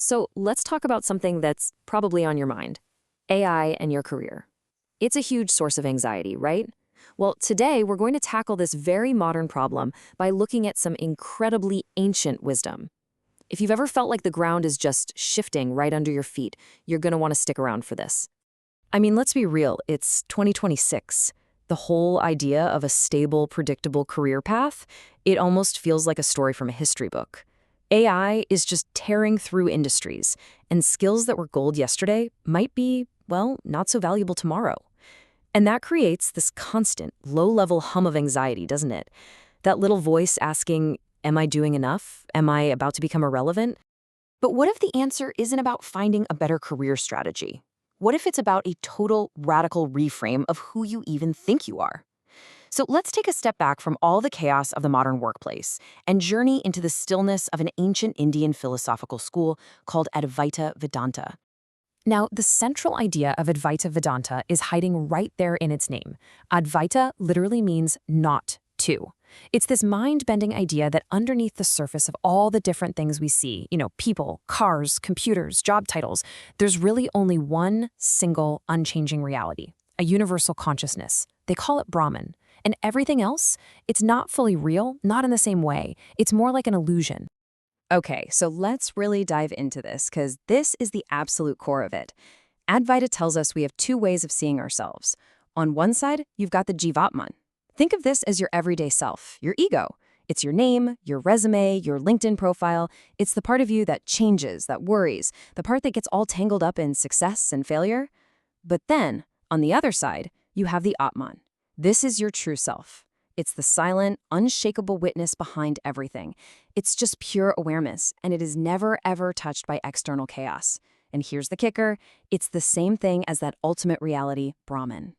So let's talk about something that's probably on your mind: AI and your career. It's a huge source of anxiety, right? Well, today we're going to tackle this very modern problem by looking at some incredibly ancient wisdom. If you've ever felt like the ground is just shifting right under your feet, you're going to want to stick around for this. I mean, let's be real, it's 2026. The whole idea of a stable, predictable career path, it almost feels like a story from a history book. AI is just tearing through industries, and skills that were gold yesterday might be, well, not so valuable tomorrow. And that creates this constant, low-level hum of anxiety, doesn't it? That little voice asking, am I doing enough? Am I about to become irrelevant? But what if the answer isn't about finding a better career strategy? What if it's about a total, radical reframe of who you even think you are? So let's take a step back from all the chaos of the modern workplace and journey into the stillness of an ancient Indian philosophical school called Advaita Vedanta. Now, the central idea of Advaita Vedanta is hiding right there in its name. Advaita literally means not two. It's this mind-bending idea that underneath the surface of all the different things we see, people, cars, computers, job titles, there's really only one single unchanging reality, a universal consciousness. They call it Brahman. And everything else, it's not fully real, not in the same way. It's more like an illusion. Okay, so let's really dive into this, because this is the absolute core of it. Advaita tells us we have two ways of seeing ourselves. On one side, you've got the Jivatman. Think of this as your everyday self, your ego. It's your name, your resume, your LinkedIn profile. It's the part of you that changes, that worries, the part that gets all tangled up in success and failure. But then, on the other side, you have the Atman. This is your true self. It's the silent, unshakable witness behind everything. It's just pure awareness, and it is never, ever touched by external chaos. And here's the kicker: it's the same thing as that ultimate reality, Brahman.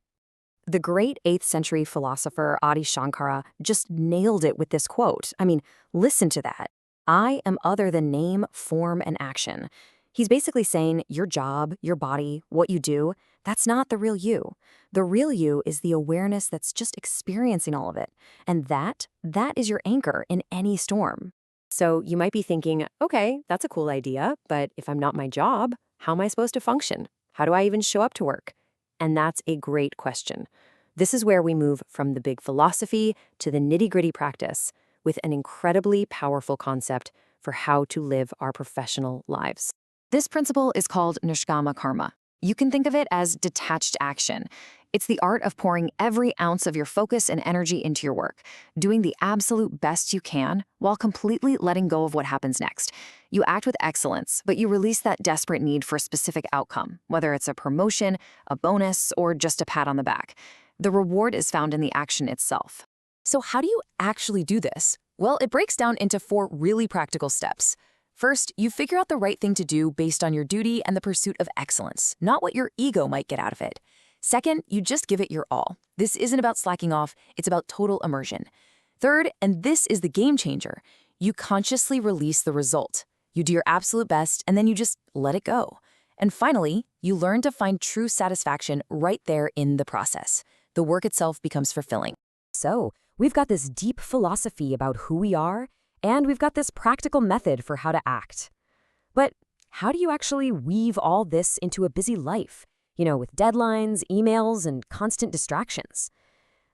The great 8th century philosopher Adi Shankara just nailed it with this quote. I mean, listen to that. I am other than name, form, and action. He's basically saying your job, your body, what you do, that's not the real you. The real you is the awareness that's just experiencing all of it. And that is your anchor in any storm. So you might be thinking, okay, that's a cool idea, but if I'm not my job, how am I supposed to function? How do I even show up to work? And that's a great question. This is where we move from the big philosophy to the nitty-gritty practice with an incredibly powerful concept for how to live our professional lives. This principle is called nishkama karma. You can think of it as detached action. It's the art of pouring every ounce of your focus and energy into your work, doing the absolute best you can while completely letting go of what happens next. You act with excellence, but you release that desperate need for a specific outcome, whether it's a promotion, a bonus, or just a pat on the back. The reward is found in the action itself. So how do you actually do this? Well, it breaks down into 4 really practical steps. First, you figure out the right thing to do based on your duty and the pursuit of excellence, not what your ego might get out of it. Second, you just give it your all. This isn't about slacking off, it's about total immersion. Third, and this is the game changer, you consciously release the result. You do your absolute best, and then you just let it go. And finally, you learn to find true satisfaction right there in the process. The work itself becomes fulfilling. So, we've got this deep philosophy about who we are, and we've got this practical method for how to act. But how do you actually weave all this into a busy life? With deadlines, emails, and constant distractions.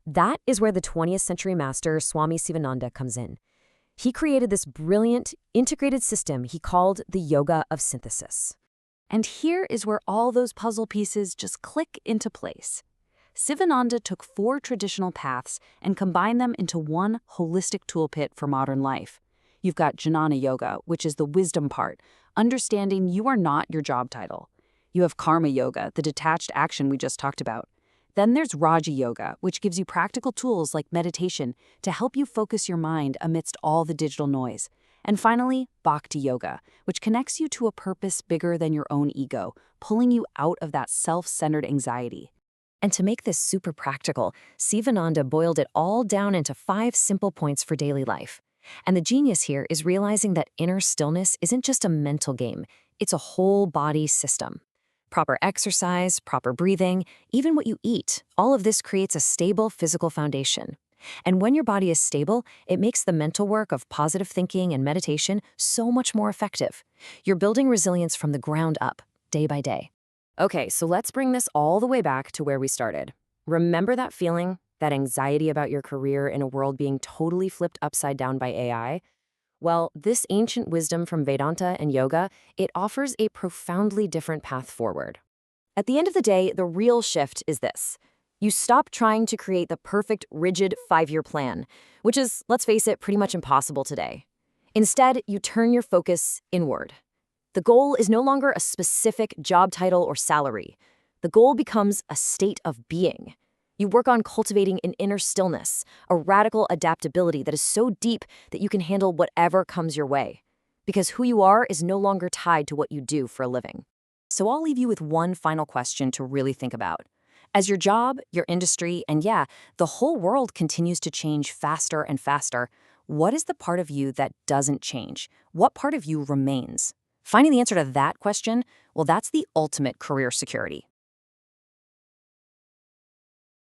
That is where the 20th century master Swami Sivananda comes in. He created this brilliant, integrated system he called the Yoga of Synthesis. And here is where all those puzzle pieces just click into place. Sivananda took 4 traditional paths and combined them into one holistic toolkit for modern life. You've got Jnana Yoga, which is the wisdom part, understanding you are not your job title. You have Karma Yoga, the detached action we just talked about. Then there's Raja Yoga, which gives you practical tools like meditation to help you focus your mind amidst all the digital noise. And finally, Bhakti Yoga, which connects you to a purpose bigger than your own ego, pulling you out of that self-centered anxiety. And to make this super practical, Sivananda boiled it all down into 5 simple points for daily life. And the genius here is realizing that inner stillness isn't just a mental game, it's a whole body system. Proper exercise, proper breathing, even what you eat, all of this creates a stable physical foundation. And when your body is stable, it makes the mental work of positive thinking and meditation so much more effective. You're building resilience from the ground up, day by day. Okay, so let's bring this all the way back to where we started. Remember that feeling, that anxiety about your career in a world being totally flipped upside down by AI? Well, this ancient wisdom from Vedanta and yoga, it offers a profoundly different path forward. At the end of the day, the real shift is this. You stop trying to create the perfect, rigid 5-year plan, which is, let's face it, pretty much impossible today. Instead, you turn your focus inward. The goal is no longer a specific job title or salary. The goal becomes a state of being. You work on cultivating an inner stillness, a radical adaptability that is so deep that you can handle whatever comes your way. Because who you are is no longer tied to what you do for a living. So I'll leave you with one final question to really think about. As your job, your industry, and yeah, the whole world continues to change faster and faster, what is the part of you that doesn't change? What part of you remains? Finding the answer to that question, well, that's the ultimate career security.